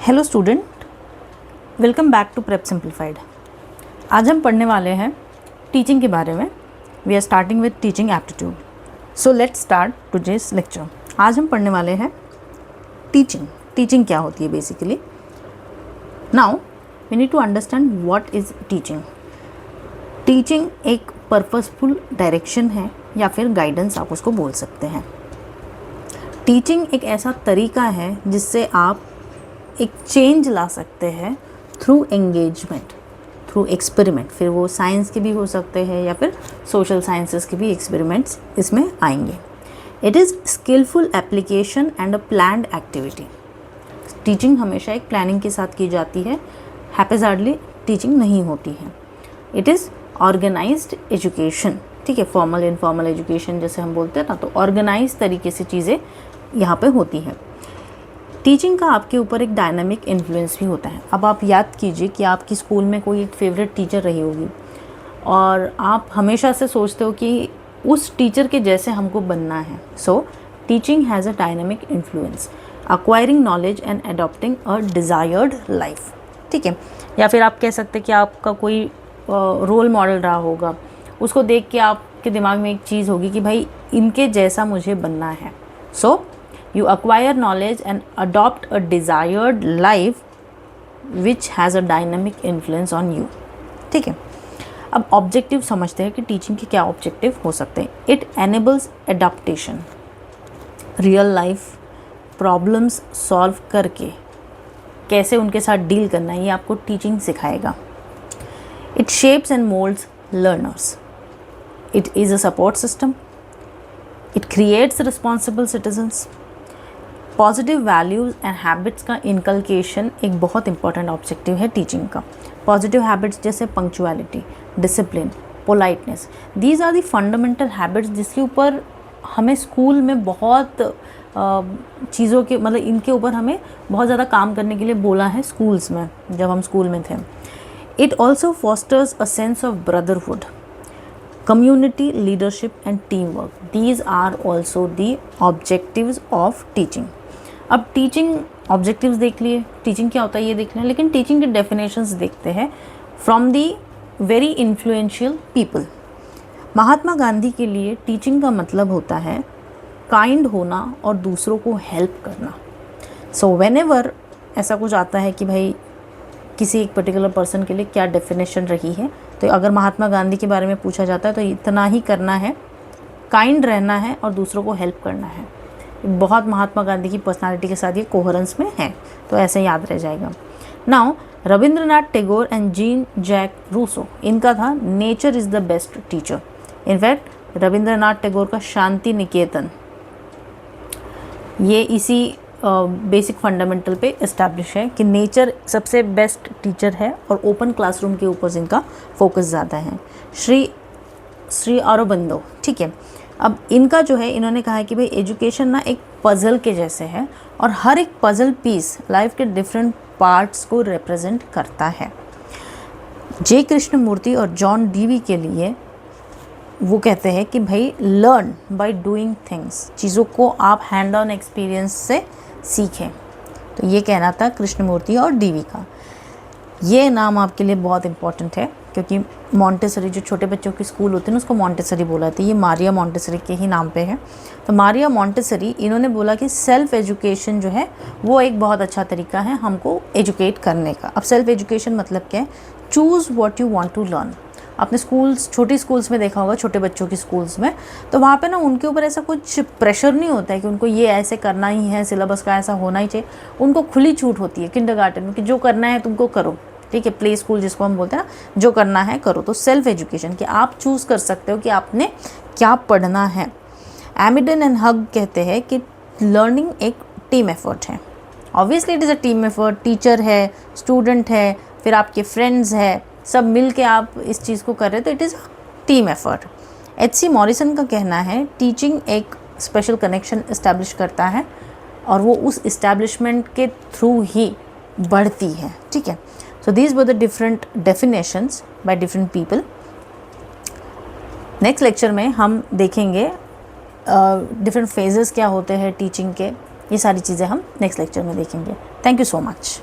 Hello student, welcome back to Prep Simplified. आज हम पढ़ने वाले हैं टीचिंग के बारे में। We are starting with teaching aptitude. So let's start today's lecture. आज हम पढ़ने वाले हैं टीचिंग। टीचिंग क्या होती है basically. Now we need to understand what is teaching. Teaching एक पर्पसफुल डायरेक्शन है या फिर गाइडेंस, आप उसको बोल सकते हैं। टीचिंग एक ऐसा तरीका है जिससे आप एक चेंज ला सकते हैं थ्रू एंगेजमेंट, थ्रू एक्सपेरिमेंट। फिर वो साइंस के भी हो सकते हैं या फिर सोशल साइंसेस के भी एक्सपेरिमेंट्स इसमें आएंगे। It is skilful application and a planned activity. Teaching हमेशा एक प्लानिंग के साथ की जाती है, हैप्पीजार्डली टीचिंग नहीं होती है। इट इज़ ऑर्गेनाइज्ड एजुकेशन, ठीक है, फॉर्मल इनफॉर्मल एजुकेशन जैसे हम बोलते हैं ना, तो ऑर्गेनाइज तरीके से चीज़ें यहाँ पे होती हैं। टीचिंग का आपके ऊपर एक डायनामिक इन्फ्लुएंस भी होता है। अब आप याद कीजिए कि आपकी स्कूल में कोई एक फेवरेट टीचर रही होगी और आप हमेशा से सोचते हो कि उस टीचर के जैसे हमको बनना है। So teaching has a dynamic influence, acquiring knowledge and adopting a desired life, ठीक है। या फिर आप कह सकते हैं कि आपका कोई रोल मॉडल रहा होगा, उसको देख के आपके दिमाग में एक चीज़ होगी कि भाई इनके जैसा मुझे बनना है। सो you acquire knowledge and adopt a desired life which has a dynamic influence on you, ठीक है। अब ऑब्जेक्टिव समझते हैं कि टीचिंग के क्या ऑब्जेक्टिव हो सकते हैं। It enables adaptation, real life problems solve करके कैसे उनके साथ डील करना है, ये आपको टीचिंग सिखाएगा। It shapes and moulds learners. It is a support system. It creates responsible citizens. Positive values and habits का इनकलकेशन एक बहुत इंपॉर्टेंट ऑब्जेक्टिव है टीचिंग का। पॉजिटिव हैबिट्स जैसे punctuality, discipline, politeness, these are the fundamental habits जिसके ऊपर हमें school में बहुत चीज़ों के मतलब इनके ऊपर हमें बहुत ज़्यादा काम करने के लिए बोला है स्कूल्स में, जब हम स्कूल में थे। It also fosters a sense of brotherhood, community, leadership and teamwork. These are also the objectives of teaching. अब टीचिंग ऑब्जेक्टिव्स देख लिए, टीचिंग क्या होता है ये देख लिया, लेकिन टीचिंग के डेफिनेशंस देखते हैं from the very influential people. Mahatma Gandhi के लिए टीचिंग का मतलब होता है काइंड होना और दूसरों को हेल्प करना। सो व्हेनेवर ऐसा कुछ आता है कि भाई किसी एक पर्टिकुलर पर्सन के लिए क्या डेफिनेशन रही है, तो अगर महात्मा गांधी के बारे में पूछा जाता है तो इतना ही करना है, काइंड रहना है और दूसरों को हेल्प करना है। बहुत महात्मा गांधी की पर्सनालिटी के साथ ये कोहेरेंस में है, तो ऐसे याद रह जाएगा। Now Rabindranath Tagore and Jean Jacques Rousseau, इनका था nature is the best teacher. In fact Rabindranath Tagore का शांति निकेतन ये इसी बेसिक फंडामेंटल पे इस्टेब्लिश है कि नेचर सबसे बेस्ट टीचर है और ओपन क्लासरूम के ऊपर जिनका फोकस ज़्यादा है। श्री अरबिंदो, ठीक है। अब इनका जो है, इन्होंने कहा है कि भाई एजुकेशन ना एक पज़ल के जैसे है और हर एक पज़ल पीस लाइफ के डिफरेंट पार्ट्स को रिप्रेजेंट करता है। जे कृष्णमूर्ति और जॉन डीवी के लिए वो कहते हैं कि भाई लर्न बाय डूइंग थिंग्स, चीज़ों को आप हैंड ऑन एक्सपीरियंस से सीखें। तो ये कहना था कृष्णमूर्ति और डीवी का। ये नाम आपके लिए बहुत इंपॉर्टेंट है क्योंकि मॉन्टेसरी जो छोटे बच्चों के स्कूल होते हैं ना उसको मॉन्टेसरी बोला था, ये मारिया मॉन्टेसरी के ही नाम पे है। तो मारिया मॉन्टेसरी इन्होंने बोला कि सेल्फ एजुकेशन जो है वो एक बहुत अच्छा तरीका है हमको एजुकेट करने का। अब सेल्फ एजुकेशन मतलब क्या है? Choose what you want to learn. आपने स्कूल्स, छोटी स्कूल्स में देखा होगा, छोटे बच्चों की स्कूल्स में, तो वहाँ पे ना उनके ऊपर ऐसा कुछ प्रेशर नहीं होता है कि उनको ये ऐसे करना ही है, सिलेबस का ऐसा होना ही चाहिए। उनको खुली छूट होती है किंडरगार्टन में कि जो करना है तुमको करो, ठीक है। प्ले स्कूल जिसको हम बोलते हैं ना, जो करना है करो। तो सेल्फ एजुकेशन कि आप चूज़ कर सकते हो कि आपने क्या पढ़ना है। एमिडन एंड हग कहते हैं कि लर्निंग एक टीम एफर्ट है। Obviously it is a team effort. Teacher है, स्टूडेंट है, फिर आपके फ्रेंड्स है, सब मिल के आप इस चीज़ को कर रहे हो, तो it is team effort. H.C. Morrison का कहना है टीचिंग एक स्पेशल कनेक्शन इस्टेब्लिश करता है और वो उस इस्टेब्लिशमेंट के थ्रू ही बढ़ती है, ठीक है। So these were the different definitions by different people. Next lecture में हम देखेंगे डिफरेंट फेजेस क्या होते हैं टीचिंग के, ये सारी चीज़ें हम नेक्स्ट लेक्चर में देखेंगे। Thank you so much.